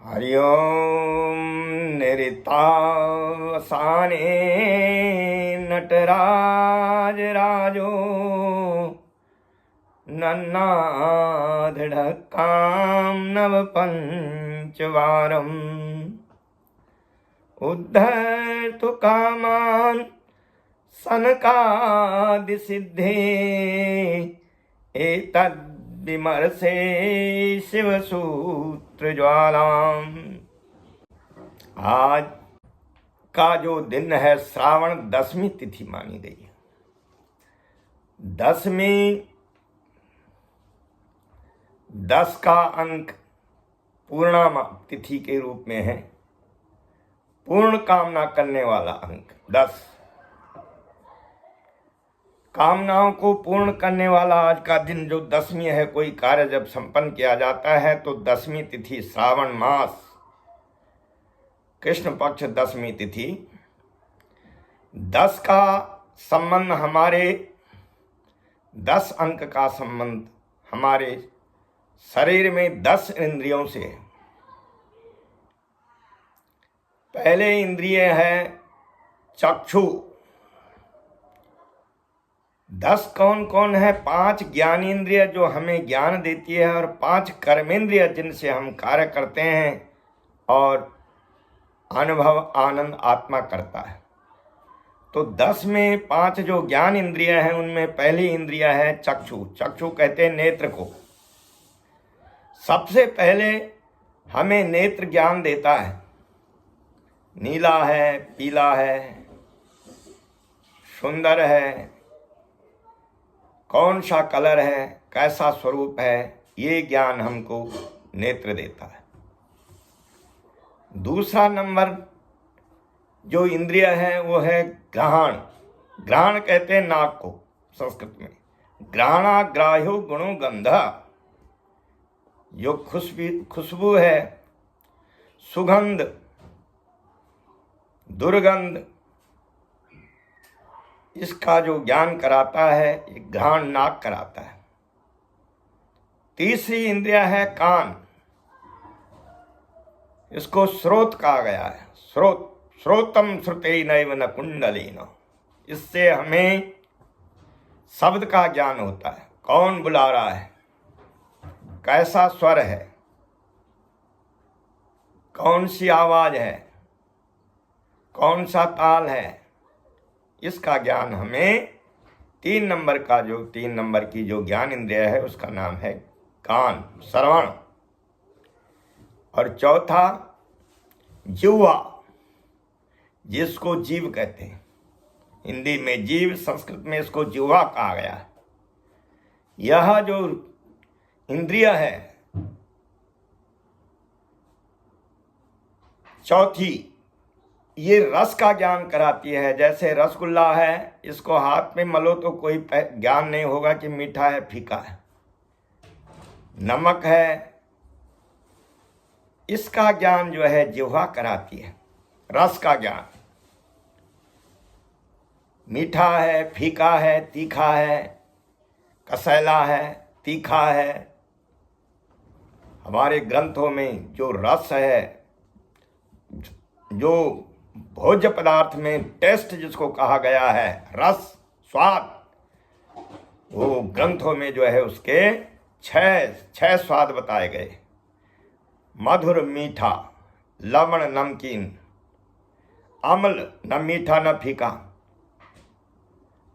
हरि ओम निरितावसाने नटराज राजो नन्नाधिढक्कां नव पंचवारम् उद्धर्तु कामान् सनकादिसिद्धे एतद्विमर्शे शिवसूत्र ज्वालाम। आज का जो दिन है श्रावण दशमी तिथि मानी गई है। दशमी 10 का अंक पूर्णा तिथि के रूप में है। पूर्ण कामना करने वाला अंक 10, कामनाओं को पूर्ण करने वाला आज का दिन जो दशमी है। कोई कार्य जब संपन्न किया जाता है तो दशमी तिथि, श्रावण मास कृष्ण पक्ष दशमी तिथि। 10 का संबंध हमारे 10 अंक का संबंध हमारे शरीर में 10 इंद्रियों से है। पहले इंद्रिय है चक्षु। 10 कौन कौन है? 5 ज्ञानेंद्रिय जो हमें ज्ञान देती है और 5 कर्मेंद्रिय जिनसे हम कार्य करते हैं और अनुभव आनंद आत्मा करता है। तो 10 में 5 जो ज्ञान इंद्रिय हैं उनमें पहली इंद्रिय है चक्षु। चक्षु कहते हैं नेत्र को। सबसे पहले हमें नेत्र ज्ञान देता है। नीला है, पीला है, सुंदर है, कौन सा कलर है, कैसा स्वरूप है, ये ज्ञान हमको नेत्र देता है। दूसरा नंबर जो इंद्रिय है वो है ग्रहण। ग्रहण कहते हैं नाक को संस्कृत में। ग्रहणाग्राह्यो गुणो गंधा, जो खुशबू है, सुगंध, दुर्गंध, इसका जो ज्ञान कराता है ये घ्राण नाक कराता है। तीसरी इंद्रिय है कान। इसको स्रोत कहा गया है। श्रोतम श्रुते नैव न कुंडलेन। इससे हमें शब्द का ज्ञान होता है। कौन बुला रहा है, कैसा स्वर है, कौन सी आवाज है, कौन सा ताल है, इसका ज्ञान हमें 3 नंबर की जो ज्ञान इंद्रिय है उसका नाम है कान, श्रवण। और चौथा जिह्वा, जिसको जीव कहते हैं। हिंदी में जीव, संस्कृत में इसको जिह्वा कहा गया है। यह जो इंद्रिय है चौथी, ये रस का ज्ञान कराती है। जैसे रसगुल्ला है, इसको हाथ में मलो तो कोई ज्ञान नहीं होगा कि मीठा है फीका है। नमक है, इसका ज्ञान जो है जिह्वा कराती है, रस का ज्ञान। मीठा है, फीका है, तीखा है, कसैला है, तीखा है। हमारे ग्रंथों में जो रस है, जो भोज्य पदार्थ में टेस्ट जिसको कहा गया है, रस, स्वाद, वो ग्रंथों में जो है उसके छह स्वाद बताए गए। मधुर, मीठा, लवण, नमकीन, अम्ल, न मीठा न फीका,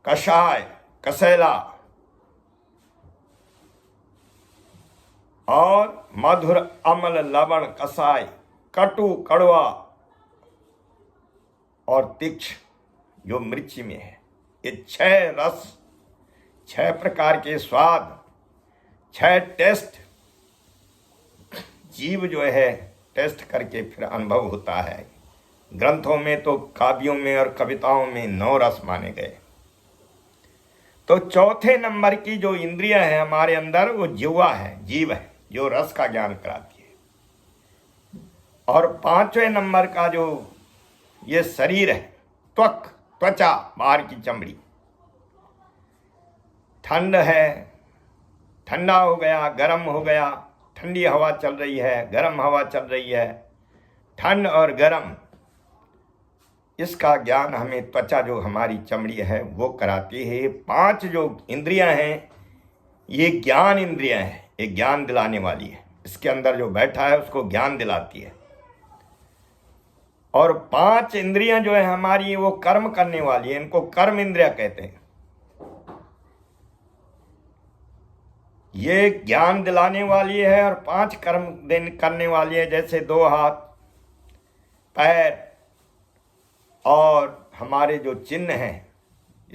कषाय, कसैला, और मधुर, अम्ल, लवण, कषाय, कटु, कड़वा और तीक्ष्ण जो मिर्ची में है। ये 6 रस, 6 प्रकार के स्वाद, 6 टेस्ट जीव जो है टेस्ट करके फिर अनुभव होता है। ग्रंथों में तो काव्यों में और कविताओं में 9 रस माने गए। तो चौथे नंबर की जो इंद्रिय है हमारे अंदर वो जिह्वा है, जीव है, जो रस का ज्ञान कराती है। और 5वें नंबर का जो ये शरीर है, त्वचा, बाहर की चमड़ी। ठंड है, ठंडा हो गया, गर्म हो गया, ठंडी हवा चल रही है, गर्म हवा चल रही है, ठंड और गर्म, इसका ज्ञान हमें त्वचा जो हमारी चमड़ी है वो कराती है। 5 जो इंद्रियां हैं ये ज्ञान इंद्रियां हैं, ये ज्ञान दिलाने वाली है। इसके अंदर जो बैठा है उसको ज्ञान दिलाती है। और 5 इंद्रियां जो है हमारी वो कर्म करने वाली है, इनको कर्म इंद्रिया कहते हैं। ये ज्ञान दिलाने वाली है और 5 कर्म करने वाली है, जैसे 2 हाथ, पैर और हमारे जो चिन्ह हैं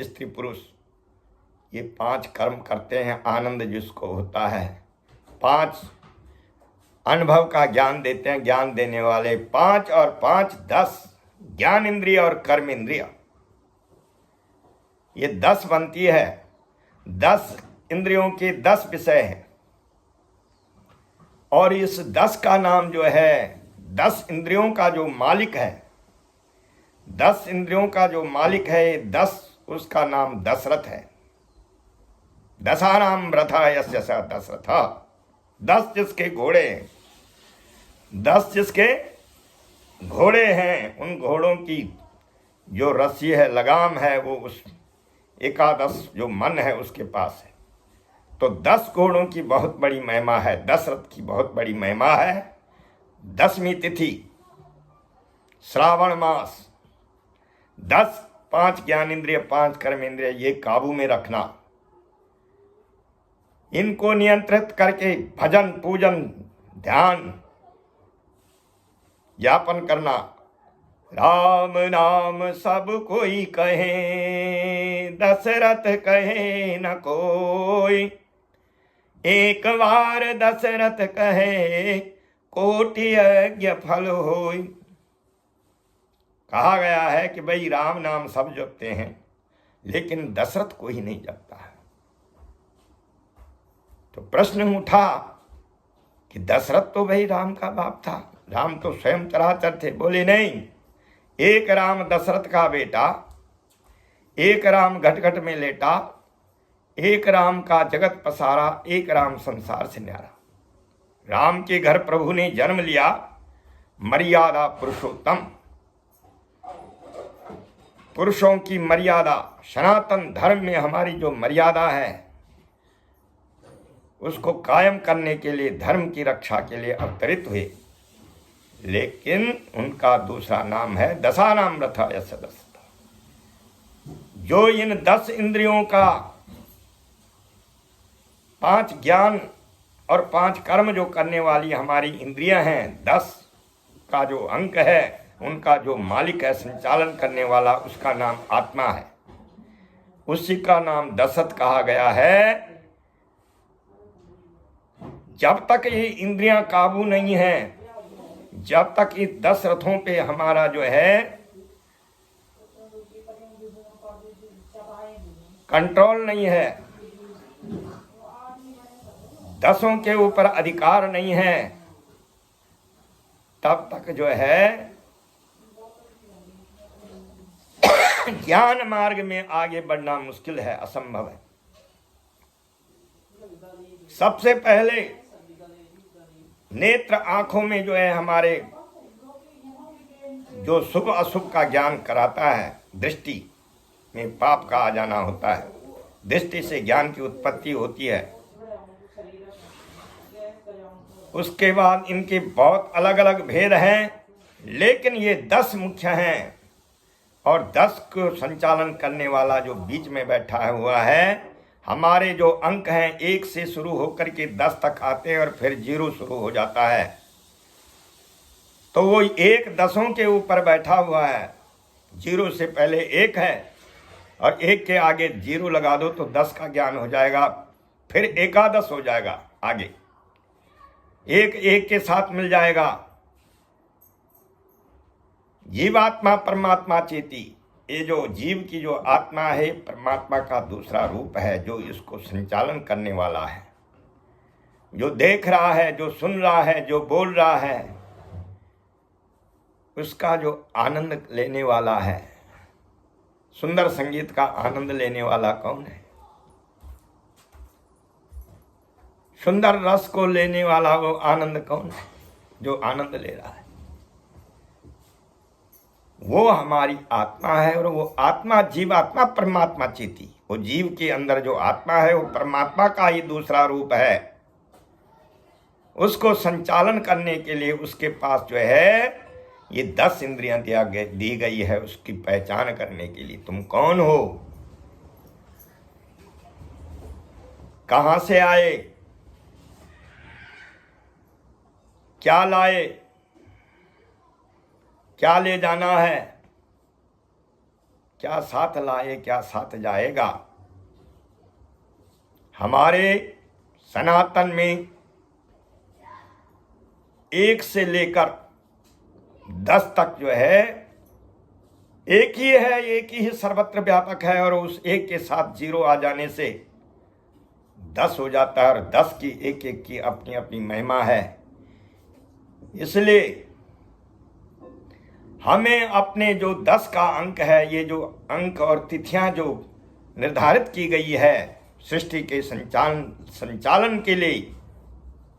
स्त्री पुरुष, ये 5 कर्म करते हैं। आनंद जिसको होता है, 5 अनुभव का ज्ञान देते हैं। ज्ञान देने वाले 5 और 5 10 ज्ञान इंद्रिय और कर्म इंद्रिय, ये 10 बनती है। 10 इंद्रियों के 10 विषय हैं और इस 10 का नाम जो है, 10 इंद्रियों का जो मालिक है, 10 इंद्रियों का जो मालिक है 10, उसका नाम दशरथ है। दशानाम रथा यस्य स दशरथ, 10 जिसके घोड़े हैं, 10 जिसके घोड़े हैं, उन घोड़ों की जो रस्सी है, लगाम है, वो उस एकादश जो मन है उसके पास है। तो 10 घोड़ों की बहुत बड़ी महिमा है, दशरथ की बहुत बड़ी महिमा है। 10वीं तिथि श्रावण मास, 10 5 ज्ञान इंद्रिय 5 कर्म इंद्रिय, ये काबू में रखना, इनको नियंत्रित करके भजन पूजन ध्यान यापन करना। राम नाम सब कोई कहे, दशरथ कहे न कोई, एक बार दशरथ कहे, कोटि यज्ञ फल होई। कहा गया है कि भाई राम नाम सब जपते हैं, लेकिन दशरथ को ही नहीं जपता है। तो प्रश्न उठा कि दशरथ तो भाई राम का बाप था, राम तो स्वयं चराचर थे। बोले नहीं, एक राम दशरथ का बेटा, एक राम घट घट में लेटा, एक राम का जगत पसारा, एक राम संसार से न्यारा। राम के घर प्रभु ने जन्म लिया, मर्यादा पुरुषोत्तम, पुरुषों की मर्यादा, सनातन धर्म में हमारी जो मर्यादा है उसको कायम करने के लिए, धर्म की रक्षा के लिए अवतरित हुए। लेकिन उनका दूसरा नाम है दशानाम रथा यस्य दशरथ, जो इन 10 इंद्रियों का 5 ज्ञान और 5 कर्म जो करने वाली हमारी इंद्रियां हैं, 10 का जो अंक है, उनका जो मालिक है, संचालन करने वाला, उसका नाम आत्मा है। उसी का नाम दशरथ कहा गया है। जब तक ये इंद्रियां काबू नहीं हैं, जब तक इस 10 रथों पे हमारा जो है कंट्रोल नहीं है, 10 के ऊपर अधिकार नहीं है, तब तक जो है ज्ञान मार्ग में आगे बढ़ना मुश्किल है, असंभव है। सबसे पहले नेत्र आंखों में जो है हमारे जो शुभ अशुभ का ज्ञान कराता है, दृष्टि में पाप का आ जाना होता है, दृष्टि से ज्ञान की उत्पत्ति होती है। उसके बाद इनके बहुत अलग अलग भेद हैं, लेकिन ये 10 मुख्य हैं और 10 को संचालन करने वाला जो बीच में बैठा हुआ है, हमारे जो अंक हैं 1 से शुरू होकर के 10 तक आते हैं और फिर 0 शुरू हो जाता है। तो वो 1 10 के ऊपर बैठा हुआ है, 0 से पहले 1 है और 1 के आगे 0 लगा दो तो 10 का ज्ञान हो जाएगा, फिर एकादश हो जाएगा। आगे 1 1 के साथ मिल जाएगा। जीवात्मा परमात्मा चेती, ये जो जीव की जो आत्मा है परमात्मा का दूसरा रूप है, जो इसको संचालन करने वाला है, जो देख रहा है, जो सुन रहा है, जो बोल रहा है, उसका जो आनंद लेने वाला है। सुंदर संगीत का आनंद लेने वाला कौन है? सुंदर रस को लेने वाला वो आनंद कौन है? जो आनंद ले रहा है वो हमारी आत्मा है। और वो आत्मा, जीवात्मा परमात्मा चेती, वो जीव के अंदर जो आत्मा है वो परमात्मा का ही दूसरा रूप है। उसको संचालन करने के लिए उसके पास जो है ये 10 इंद्रियां दी गई है, उसकी पहचान करने के लिए। तुम कौन हो, कहां से आए, क्या लाए, क्या ले जाना है, क्या साथ लाए, क्या साथ जाएगा। हमारे सनातन में 1 से लेकर 10 तक जो है एक ही है, एक ही सर्वत्र व्यापक है। और उस एक के साथ 0 आ जाने से 10 हो जाता है। और 10 की एक एक की अपनी अपनी महिमा है। इसलिए हमें अपने जो 10 का अंक है, ये जो अंक और तिथियां जो निर्धारित की गई है सृष्टि के संचालन के लिए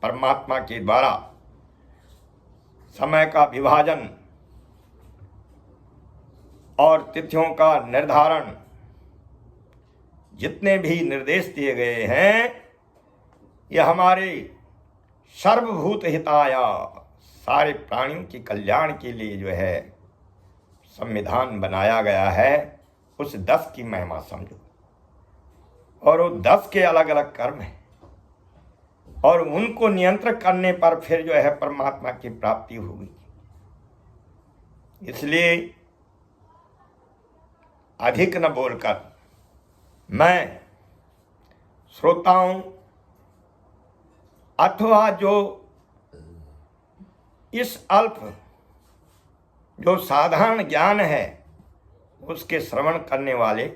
परमात्मा के द्वारा, समय का विभाजन और तिथियों का निर्धारण, जितने भी निर्देश दिए गए हैं ये हमारे सर्वभूत हिताय, सारे प्राणियों के कल्याण के लिए जो है संविधान बनाया गया है। उस 10 की महिमा समझो। और वो 10 के अलग अलग कर्म हैं और उनको नियंत्रण करने पर फिर जो है परमात्मा की प्राप्ति होगी। इसलिए अधिक न बोलकर मैं श्रोताओं अथवा जो इस अल्प जो साधारण ज्ञान है उसके श्रवण करने वाले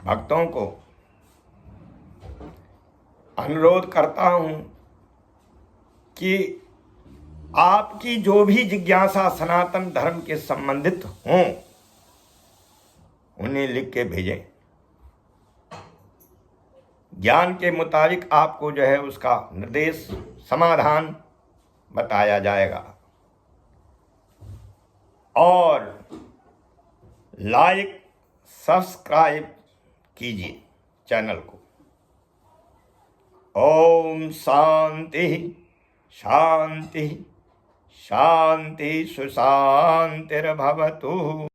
भक्तों को अनुरोध करता हूं कि आपकी जो भी जिज्ञासा सनातन धर्म के संबंधित हों उन्हें लिख के भेजें। ज्ञान के मुताबिक आपको जो है उसका निर्देश, समाधान बताया जाएगा। और लाइक, सब्सक्राइब कीजिए चैनल को। ओम शांति शांति शांति सुशांतिर्भवतु।